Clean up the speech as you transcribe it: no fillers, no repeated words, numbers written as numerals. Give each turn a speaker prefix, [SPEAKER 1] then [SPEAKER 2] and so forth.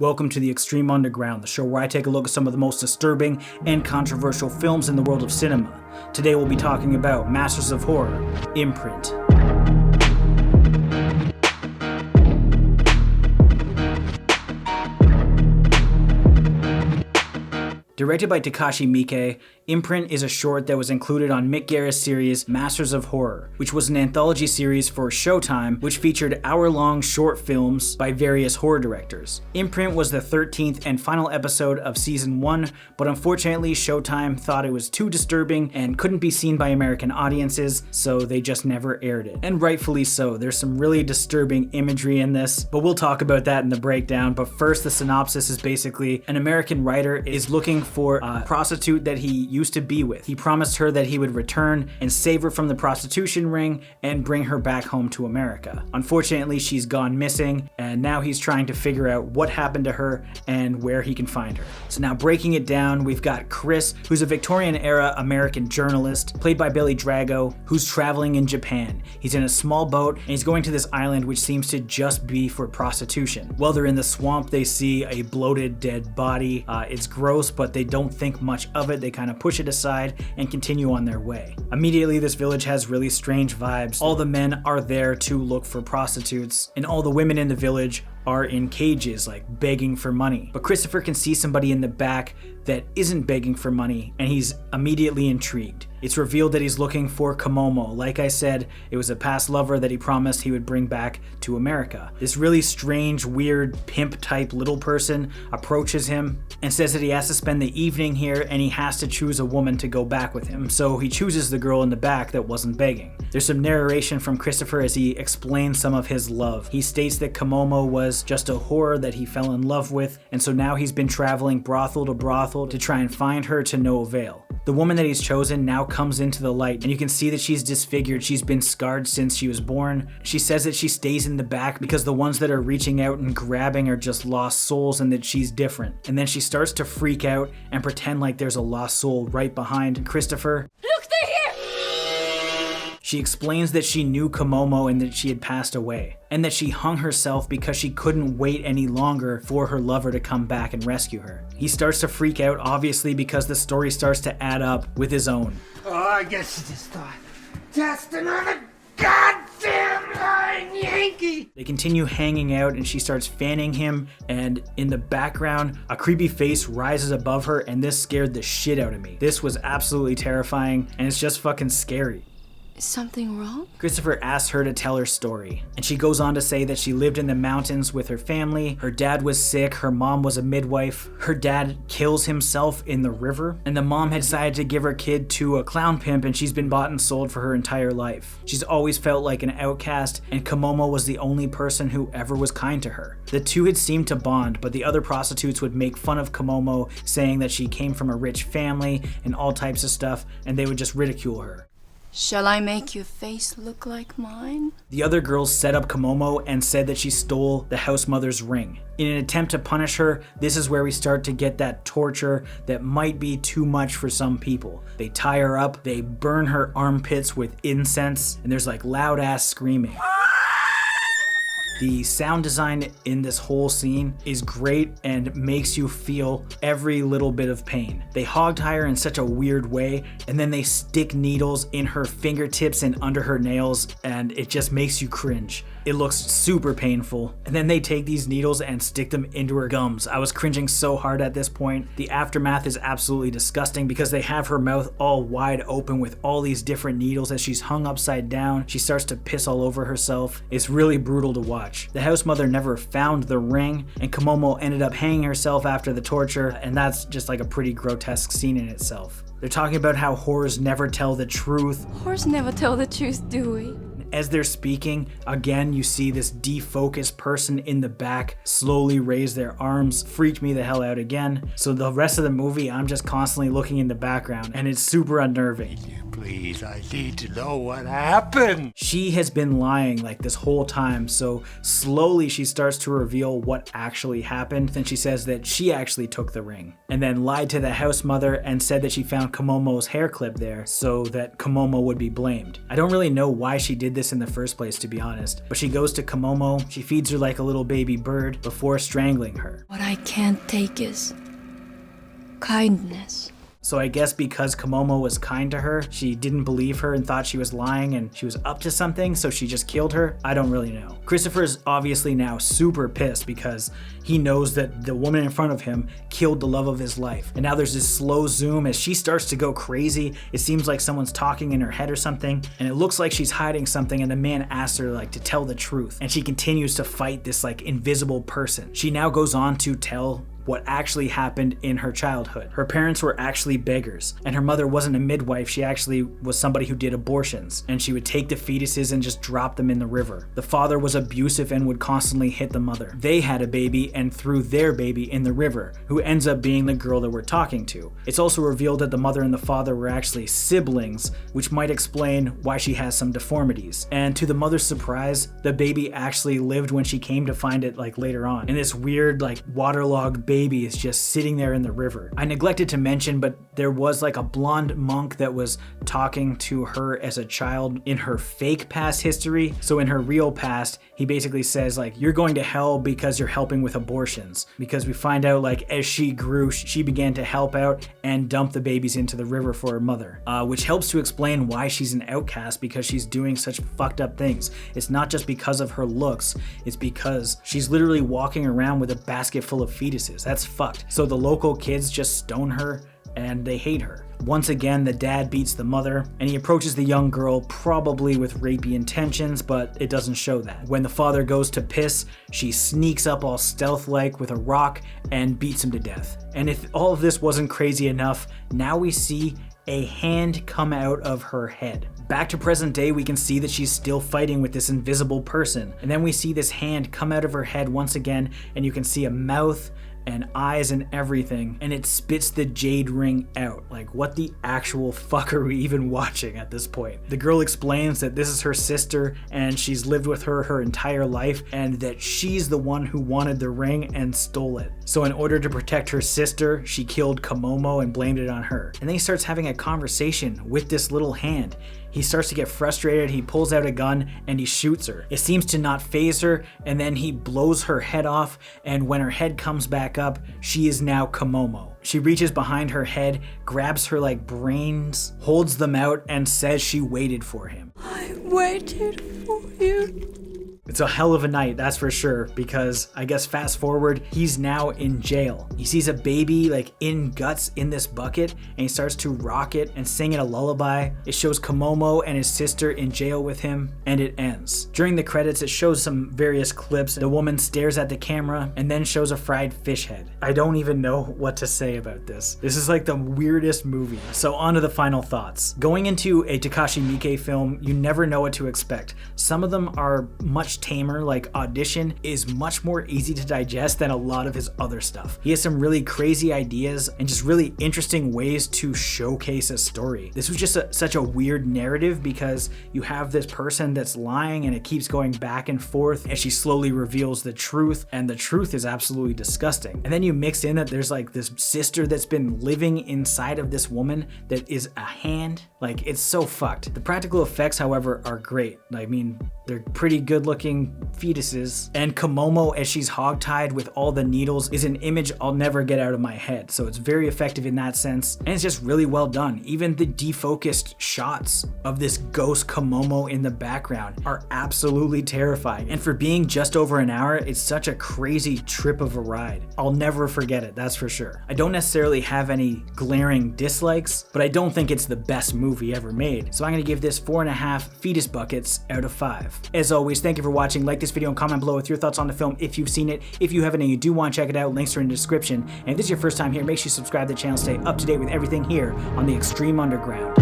[SPEAKER 1] Welcome to the Extreme Underground, the show where I take a look at some of the most disturbing and controversial films in the world of cinema. Today we'll be talking about Masters of Horror, Imprint. Directed by Takashi Miike, Imprint is a short that was included on Mick Garris' series Masters of Horror, which was an anthology series for Showtime which featured hour-long short films by various horror directors. Imprint was the 13th and final episode of season 1, but unfortunately Showtime thought it was too disturbing and couldn't be seen by American audiences, so they just never aired it. And rightfully so. There's some really disturbing imagery in this, but we'll talk about that in the breakdown. But first, the synopsis is basically an American writer is looking for a prostitute that he used to be with. He promised her that he would return and save her from the prostitution ring and bring her back home to America. Unfortunately, she's gone missing, and now he's trying to figure out what happened to her and where he can find her. So now breaking it down, we've got Chris, who's a Victorian-era American journalist, played by Billy Drago, who's traveling in Japan. He's in a small boat, and he's going to this island which seems to just be for prostitution. While they're in the swamp, they see a bloated dead body. It's gross, but they don't think much of it. They kind of push it aside and continue on their way. Immediately, this village has really strange vibes. All the men are there to look for prostitutes, and all the women in the village are in cages, like begging for money. But Christopher can see somebody in the back that isn't begging for money, and he's immediately intrigued. It's revealed that he's looking for Komomo. Like I said, it was a past lover that he promised he would bring back to America. This really strange, weird, pimp-type little person approaches him and says that he has to spend the evening here and he has to choose a woman to go back with him. So he chooses the girl in the back that wasn't begging. There's some narration from Christopher as he explains some of his love. He states that Komomo was just a whore that he fell in love with, and so now he's been traveling brothel to brothel to try and find her to no avail. The woman that he's chosen now comes into the light, and you can see that she's disfigured. She's been scarred since she was born. She says that she stays in the back because the ones that are reaching out and grabbing are just lost souls, and that she's different. And then she starts to freak out and pretend like there's a lost soul right behind Christopher.
[SPEAKER 2] Look, they're here!
[SPEAKER 1] She explains that she knew Komomo and that she had passed away, and that she hung herself because she couldn't wait any longer for her lover to come back and rescue her. He starts to freak out, obviously, because the story starts to add up with his own.
[SPEAKER 3] Oh, I guess she just thought, just another goddamn lying Yankee!
[SPEAKER 1] They continue hanging out, and she starts fanning him, and in the background, a creepy face rises above her, and this scared the shit out of me. This was absolutely terrifying, and it's just fucking scary.
[SPEAKER 2] Is something wrong?
[SPEAKER 1] Christopher asks her to tell her story, and she goes on to say that she lived in the mountains with her family. Her dad was sick, her mom was a midwife, her dad kills himself in the river, and the mom had decided to give her kid to a clown pimp, and she's been bought and sold for her entire life. She's always felt like an outcast, and Komomo was the only person who ever was kind to her. The two had seemed to bond, but the other prostitutes would make fun of Komomo, saying that she came from a rich family and all types of stuff, and they would just ridicule her.
[SPEAKER 2] Shall I make your face look like mine?
[SPEAKER 1] The other girls set up Komomo and said that she stole the house mother's ring. In an attempt to punish her, this is where we start to get that torture that might be too much for some people. They tie her up, they burn her armpits with incense, and there's like loud ass screaming. The sound design in this whole scene is great and makes you feel every little bit of pain. They hog tie her in such a weird way, and then they stick needles in her fingertips and under her nails, and it just makes you cringe. It looks super painful. And then they take these needles and stick them into her gums. I was cringing so hard at this point. The aftermath is absolutely disgusting because they have her mouth all wide open with all these different needles as she's hung upside down. She starts to piss all over herself. It's really brutal to watch. The house mother never found the ring, and Komomo ended up hanging herself after the torture, and that's just like a pretty grotesque scene in itself. They're talking about how horrors never tell the truth.
[SPEAKER 2] Horrors never tell the truth, do we?
[SPEAKER 1] As they're speaking, again, you see this defocused person in the back slowly raise their arms. Freaked me the hell out again. So the rest of the movie, I'm just constantly looking in the background, and it's super unnerving.
[SPEAKER 3] Please, I need to know what happened.
[SPEAKER 1] She has been lying like this whole time, so slowly she starts to reveal what actually happened. Then she says that she actually took the ring, and then lied to the house mother and said that she found Komomo's hair clip there so that Komomo would be blamed. I don't really know why she did this this in the first place, to be honest. But she goes to Komomo, she feeds her like a little baby bird before strangling her.
[SPEAKER 2] What I can't take is kindness.
[SPEAKER 1] So I guess because Komomo was kind to her, she didn't believe her and thought she was lying and she was up to something, so she just killed her? I don't really know. Christopher's obviously now super pissed because he knows that the woman in front of him killed the love of his life. And now there's this slow zoom as she starts to go crazy. It seems like someone's talking in her head or something, and it looks like she's hiding something, and the man asks her like to tell the truth. And she continues to fight this like invisible person. She now goes on to tell what actually happened in her childhood. Her parents were actually beggars, and her mother wasn't a midwife, she actually was somebody who did abortions, and she would take the fetuses and just drop them in the river. The father was abusive and would constantly hit the mother. They had a baby and threw their baby in the river, who ends up being the girl that we're talking to. It's also revealed that the mother and the father were actually siblings, which might explain why she has some deformities. And to the mother's surprise, the baby actually lived when she came to find it like later on. And this weird like waterlogged baby is just sitting there in the river. I neglected to mention, but there was like a blonde monk that was talking to her as a child in her fake past history. So in her real past, he basically says like, you're going to hell because you're helping with abortions. Because we find out like as she grew, she began to help out and dump the babies into the river for her mother, which helps to explain why she's an outcast, because she's doing such fucked up things. It's not just because of her looks, it's because she's literally walking around with a basket full of fetuses. That's fucked. So the local kids just stone her and they hate her. Once again, the dad beats the mother, and he approaches the young girl probably with rapey intentions, but it doesn't show that. When the father goes to piss, she sneaks up all stealth-like with a rock and beats him to death. And if all of this wasn't crazy enough, now we see a hand come out of her head. Back to present day, we can see that she's still fighting with this invisible person. And then we see this hand come out of her head once again, and you can see a mouth and eyes and everything, and it spits the jade ring out. Like, what the actual fuck are we even watching at this point? The girl explains that this is her sister and she's lived with her entire life, and that she's the one who wanted the ring and stole it. So in order to protect her sister, she killed Komomo and blamed it on her. And then he starts having a conversation with this little hand. He starts to get frustrated, he pulls out a gun and he shoots her. It seems to not faze her, and then he blows her head off, and when her head comes back up, she is now Komomo. She reaches behind her head, grabs her like brains, holds them out, and says she waited for him.
[SPEAKER 2] I waited for you.
[SPEAKER 1] It's a hell of a night, that's for sure, because I guess fast forward, he's now in jail. He sees a baby like in guts in this bucket, and he starts to rock it and sing it a lullaby. It shows Komomo and his sister in jail with him, and it ends. During the credits, it shows some various clips. The woman stares at the camera and then shows a fried fish head. I don't even know what to say about this. This is like the weirdest movie. So on to the final thoughts. Going into a Takashi Miike film, you never know what to expect. Some of them are much tamer, like Audition is much more easy to digest than a lot of his other stuff. He has some really crazy ideas and just really interesting ways to showcase a story. This was just such a weird narrative, because you have this person that's lying and it keeps going back and forth, and she slowly reveals the truth, and the truth is absolutely disgusting. And then you mix in that there's like this sister that's been living inside of this woman that is a hand. Like, it's so fucked. The practical effects, however, are great. I mean, they're pretty good looking fetuses, and Komomo as she's hogtied with all the needles is an image I'll never get out of my head, so it's very effective in that sense, and it's just really well done. Even the defocused shots of this ghost Komomo in the background are absolutely terrifying, and for being just over an hour, it's such a crazy trip of a ride. I'll never forget it, that's for sure. I don't necessarily have any glaring dislikes, but I don't think it's the best movie ever made, so I'm gonna give this 4.5 fetus buckets out of 5. As always, thank you for watching. Like this video and comment below with your thoughts on the film if you've seen it. If you haven't and you do want to check it out, links are in the description. And if this is your first time here, make sure you subscribe to the channel, stay up to date with everything here on the Extreme Underground.